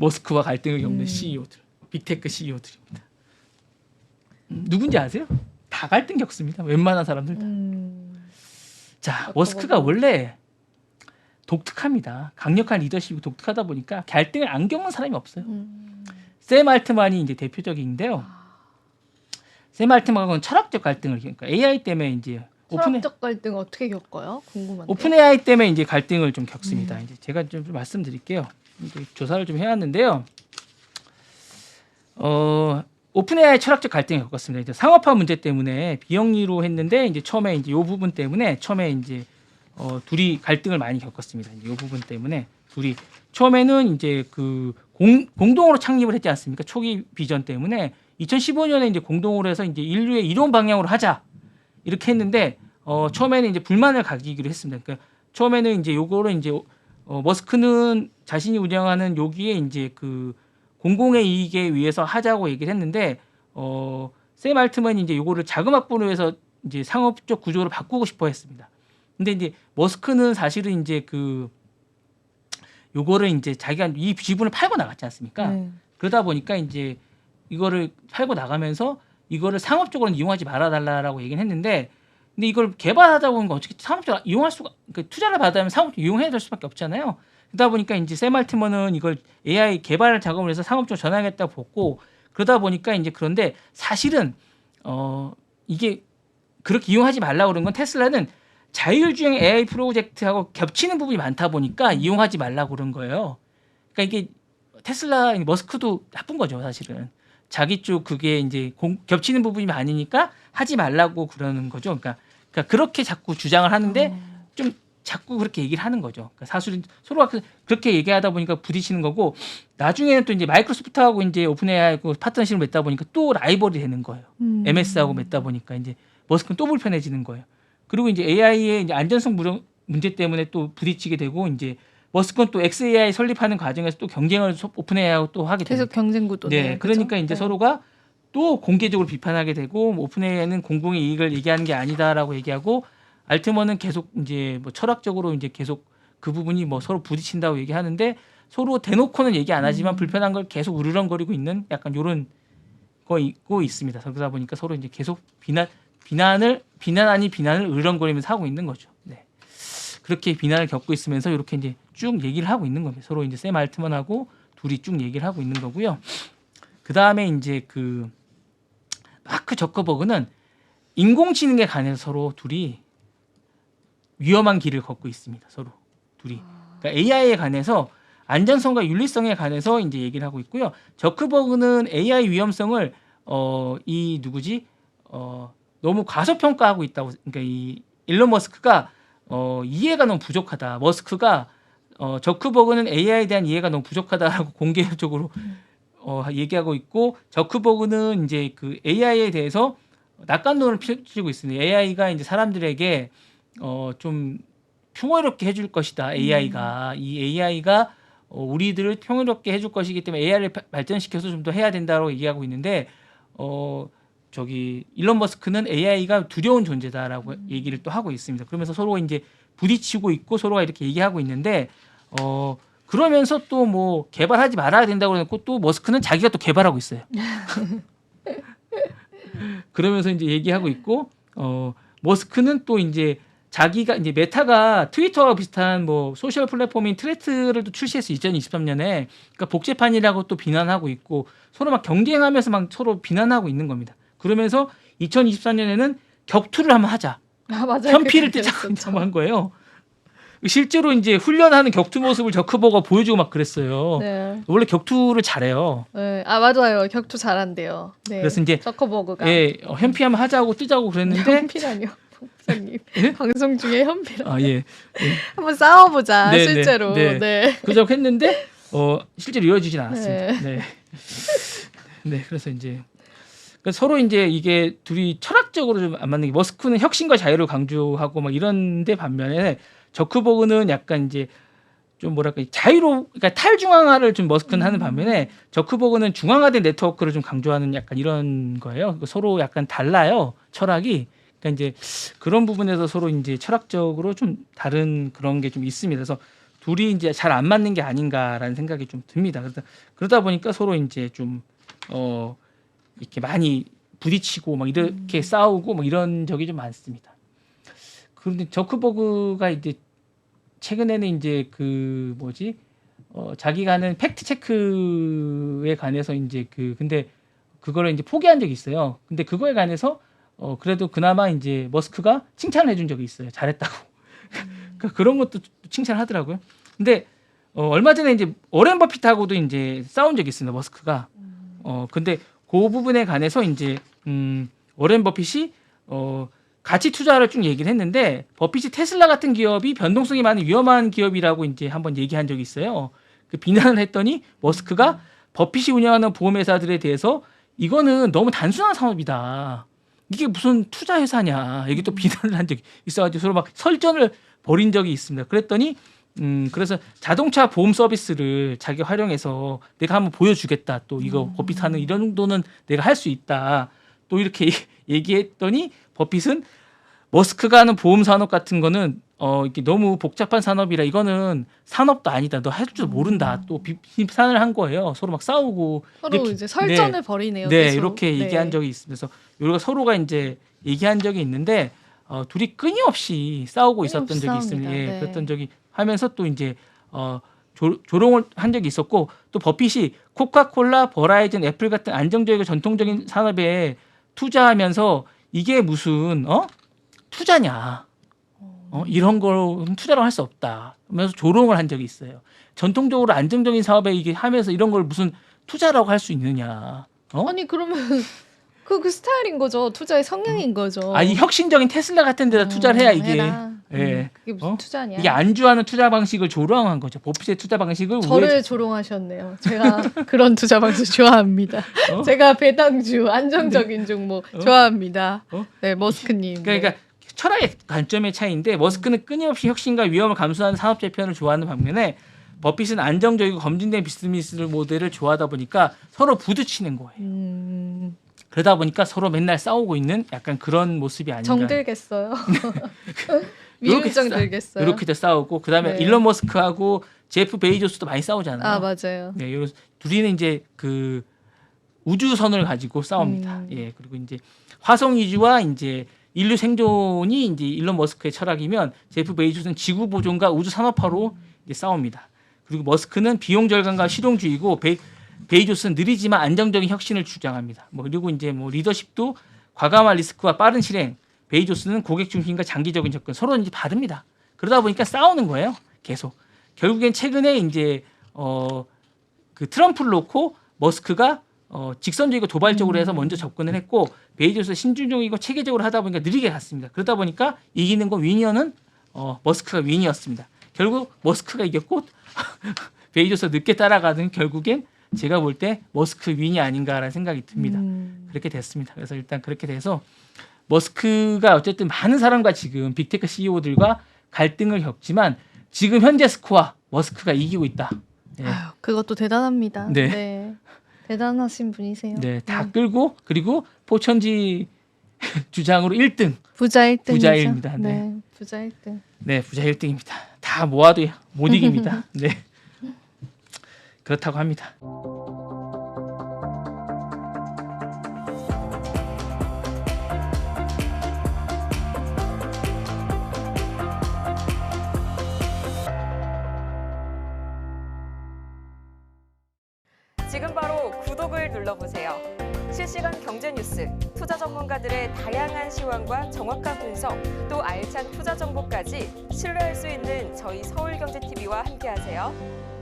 머스크와 갈등을 겪는 CEO들, 빅테크 CEO들입니다. 누군지 아세요? 다 갈등 겪습니다. 웬만한 사람들 다. 자, 머스크가 원래 독특합니다. 강력한 리더십이 독특하다 보니까 갈등을 안 겪는 사람이 없어요. 샘 알트만이 이제 대표적인데요. 샘 알트만은 철학적 갈등을 겪으니까 AI 때문에 이제 철학적 갈등 어떻게 겪어요? 궁금한데. 오픈 AI 때문에 이제 갈등을 좀 겪습니다. 이제 제가 좀 말씀드릴게요. 이제 조사를 좀 해왔는데요. 오픈 AI 철학적 갈등을 겪었습니다. 이제 상업화 문제 때문에 비영리로 했는데 이제 처음에 이제 요 부분 때문에 처음에 이제 둘이 갈등을 많이 겪었습니다. 이 부분 때문에 둘이 처음에는 이제 그 공동으로 창립을 했지 않습니까? 초기 비전 때문에 2015년에 이제 공동으로 해서 이제 인류의 이론 방향으로 하자 이렇게 했는데 처음에는 이제 불만을 가지기로 했습니다. 그러니까 처음에는 이제 요거를 이제 머스크는 자신이 운영하는 여기에 이제 그 공공의 이익에 위해서 하자고 얘기를 했는데 샘 알트만이 이제 요거를 자금확보를 위해서 이제 상업적 구조를 바꾸고 싶어 했습니다. 근데 이제 머스크는 사실은 이제 그 요거를 이제 자기가 이 지분을 팔고 나갔지 않습니까? 그러다 보니까 이제 이거를 팔고 나가면서 이거를 상업적으로는 이용하지 말아달라라고 얘기는 했는데, 근데 이걸 개발하다 보니까 어떻게 상업적으로 이용할 수가, 그러니까 투자를 받으면 상업적으로 이용해야 될 수밖에 없잖아요. 그러다 보니까 이제 샘 알트먼은 이걸 AI 개발 작업을 해서 상업적으로 전환하겠다고 보고, 그러다 보니까 이제 그런데 사실은 이게 그렇게 이용하지 말라고 그런 건 테슬라는 자율주행 AI 프로젝트하고 겹치는 부분이 많다 보니까 이용하지 말라고 그런 거예요. 그러니까 이게 테슬라 머스크도 나쁜 거죠, 사실은. 자기 쪽 그게 이제 겹치는 부분이 많으니까 하지 말라고 그러는 거죠. 그러니까 그렇게 자꾸 주장을 하는데 좀 자꾸 그렇게 얘기를 하는 거죠. 그러니까 사실은 서로가 그렇게 얘기하다 보니까 부딪히는 거고, 나중에는 또 이제 마이크로소프트하고 이제 오픈AI하고 파트너십을 맺다 보니까 또 라이벌이 되는 거예요. MS하고 맺다 보니까 이제 머스크는 또 불편해지는 거예요. 그리고 이제 AI의 이제 안전성 문제 때문에 또 부딪히게 되고, 이제 머스크는 또 XAI 설립하는 과정에서 또 경쟁을 오픈AI하고 또 하게 됩니다. 계속 경쟁 구도네요. 네, 그러니까 이제 서로가 또 공개적으로 비판하게 되고, 오픈AI는 공공의 이익을 얘기하는 게 아니다라고 얘기하고, 알트먼은 계속 이제 뭐 철학적으로 이제 계속 그 부분이 뭐 서로 부딪힌다고 얘기하는데, 서로 대놓고는 얘기 안 하지만 불편한 걸 계속 우르렁거리고 있는 약간 이런 거 있고 있습니다. 그러다 보니까 서로 이제 계속 비난을 으렁거리면서 하고 있는 거죠. 네. 그렇게 비난을 겪고 있으면서 이렇게 이제 쭉 얘기를 하고 있는 겁니다. 서로 이제 샘 알트먼하고 둘이 쭉 얘기를 하고 있는 거고요. 그 다음에 이제 그 마크 저커버그는 인공지능에 관해서 서로 둘이 위험한 길을 걷고 있습니다. 서로 둘이. 그러니까 AI에 관해서 안전성과 윤리성에 관해서 이제 얘기를 하고 있고요. 저커버그는 AI 위험성을 너무 과소평가하고 있다고. 그러니까 이 일론 머스크가 이해가 너무 부족하다. 머스크가 저커버그는 AI에 대한 이해가 너무 부족하다라고 공개적으로 얘기하고 있고, 저커버그는 이제 그 AI에 대해서 낙관론을 펼치고 있습니다. AI가 이제 사람들에게 좀 평화롭게 해줄 것이다. 이 AI가 우리들을 평화롭게 해줄 것이기 때문에 AI를 발전시켜서 좀 더 해야 된다고 얘기하고 있는데, 일론 머스크는 AI가 두려운 존재다라고 얘기를 또 하고 있습니다. 그러면서 서로 이제 부딪히고 있고 서로가 이렇게 얘기하고 있는데, 그러면서 또 뭐 개발하지 말아야 된다고 해놓고 또 머스크는 자기가 또 개발하고 있어요. 그러면서 이제 얘기하고 있고, 머스크는 또 이제 자기가 이제 메타가 트위터와 비슷한 뭐 소셜 플랫폼인 트레트를 또 출시했어 2023년에. 그러니까 복제판이라고 또 비난하고 있고 서로 막 경쟁하면서 막 서로 비난하고 있는 겁니다. 그러면서 2024년에는 격투를 한번 하자. 맞아요. 현피를 떼자고 한 거예요. 실제로 이제 훈련하는 격투 모습을 저커버거가 보여주고 막 그랬어요. 네. 원래 격투를 잘해요. 네. 맞아요. 격투 잘한대요. 네. 그래서 이제 저커버그가. 예, 현피 한번 하자고 뜨자고 그랬는데. 현피라뇨. 목사님. 예? 방송 중에 현피라. 예. 한번 싸워보자. 네, 실제로. 네. 그저고 했는데 실제로 이루어지진 않았습니다. 네. 네. 그래서 이제 서로 이제 이게 둘이 철학적으로 좀 안 맞는 게, 머스크는 혁신과 자유를 강조하고 막 이런데 반면에 저커버그는 약간 이제 좀 뭐랄까 그러니까 탈중앙화를 좀 머스크는 하는 반면에 저커버그는 중앙화된 네트워크를 좀 강조하는 약간 이런 거예요. 서로 약간 달라요, 철학이. 그러니까 이제 그런 부분에서 서로 이제 철학적으로 좀 다른 그런 게 좀 있습니다. 그래서 둘이 이제 잘 안 맞는 게 아닌가라는 생각이 좀 듭니다. 그러다 보니까 서로 이제 좀 이렇게 많이 부딪히고 막 이렇게 싸우고 뭐 이런 적이 좀 많습니다. 그런데 저크버그가 이제 최근에는 이제 그 뭐지 자기가 하는 팩트 체크에 관해서 이제 근데 그거를 이제 포기한 적이 있어요. 근데 그거에 관해서 그래도 그나마 이제 머스크가 칭찬을 해준 적이 있어요. 잘했다고. 그러니까 그런 것도 칭찬하더라고요. 근데 얼마 전에 이제 워렌 버핏하고도 이제 싸운 적이 있습니다. 머스크가. 근데 그 부분에 관해서 이제 워렌 버핏이 가치 투자를 쭉 얘기를 했는데 버핏이 테슬라 같은 기업이 변동성이 많은 위험한 기업이라고 이제 한번 얘기한 적이 있어요. 그 비난을 했더니 머스크가 버핏이 운영하는 보험회사들에 대해서 이거는 너무 단순한 사업이다. 이게 무슨 투자 회사냐. 여기 또 비난을 한 적이 있어가지고 서로 막 설전을 벌인 적이 있습니다. 그랬더니 그래서 자동차 보험 서비스를 자기 활용해서 내가 한번 보여주겠다. 또 이거 버핏 하는 이런 정도는 내가 할 수 있다. 또 이렇게 얘기했더니 버핏은 머스크가 하는 보험 산업 같은 거는 이게 너무 복잡한 산업이라 이거는 산업도 아니다. 너 할 줄 모른다. 또 비판을 한 거예요. 서로 막 싸우고 서로 이렇게, 이제 설전을 벌이네요. 네, 계속. 이렇게 얘기한 적이 있으면서 우리가 서로가 이제 얘기한 적이 있는데 둘이 끊임없이 싸우고 있었던 적이 싸웁니다. 있습니다. 예, 네. 그랬던 적이 하면서 또 이제 조롱을 한 적이 있었고 또 버핏이 코카콜라, 버라이즌, 애플 같은 안정적이고 전통적인 산업에 투자하면서 이게 무슨 투자냐? 이런 걸 투자로 할 수 없다. 하면서 조롱을 한 적이 있어요. 전통적으로 안정적인 사업에 이게 하면서 이런 걸 무슨 투자라고 할 수 있느냐? 아니 그러면 그 스타일인 거죠. 투자의 성향인 거죠. 이 혁신적인 테슬라 같은 데다 투자를 해야 이게 해라. 예. 그게 무슨 투자냐? 이게 안주하는 투자 방식을 조롱한 거죠. 버핏의 투자 방식을 저를 조롱하셨네요. 제가 그런 투자 방식 좋아합니다. 제가 배당주, 안정적인 종목 좋아합니다. 네, 머스크님. 그러니까 철학의 관점의 차이인데 머스크는 끊임없이 혁신과 위험을 감수하는 산업 재편을 좋아하는 반면에 버핏은 안정적이고 검증된 비즈니스 모델을 좋아하다 보니까 서로 부딪히는 거예요. 그러다 보니까 서로 맨날 싸우고 있는 약간 그런 모습이 아닌가. 정들겠어요. 미움정 들겠어요. 이렇게 싸우고 그다음에 네. 일론 머스크하고 제프 베이조스도 많이 싸우잖아요. 아 맞아요. 네, 둘이는 이제 그 우주선을 가지고 싸웁니다. 예, 그리고 이제 화성 이주와 이제 인류 생존이 이제 일론 머스크의 철학이면 제프 베이조스는 지구 보존과 우주 산업화로 이제 싸웁니다. 그리고 머스크는 비용 절감과 실용주의고 베이조스는 느리지만 안정적인 혁신을 주장합니다. 그리고 이제 리더십도 과감한 리스크와 빠른 실행. 베이조스는 고객 중심과 장기적인 접근. 서로 이제 다릅니다. 그러다 보니까 싸우는 거예요. 계속. 결국엔 최근에 이제 그 트럼프를 놓고 머스크가 직선적이고 도발적으로 해서 먼저 접근을 했고 베이조스 신중적이고 체계적으로 하다 보니까 느리게 갔습니다. 그러다 보니까 이기는 건 위너는 머스크가 윈이었습니다. 결국 머스크가 이겼고 베이조스 늦게 따라가는 결국엔 제가 볼 때 머스크 윈이 아닌가라는 생각이 듭니다. 그렇게 됐습니다. 그래서 일단 그렇게 돼서 머스크가 어쨌든 많은 사람과 지금 빅테크 CEO들과 갈등을 겪지만 지금 현재 스코어 머스크가 이기고 있다. 네. 아유, 그것도 대단합니다. 네. 네. 대단하신 분이세요. 네, 다 끌고 그리고 포천지 주장으로 1등. 부자 1등이죠. 부자입니다. 네. 네, 부자 1등. 네, 부자 1등입니다. 다 모아도 못 이깁니다. 네. 그렇다고 합니다. 지금 바로 구독을 눌러보세요. 실시간 경제 뉴스, 투자 전문가들의 다양한 시황과 정확한 분석, 또 알찬 투자 정보까지 신뢰할 수 있는 저희 서울경제TV와 함께하세요.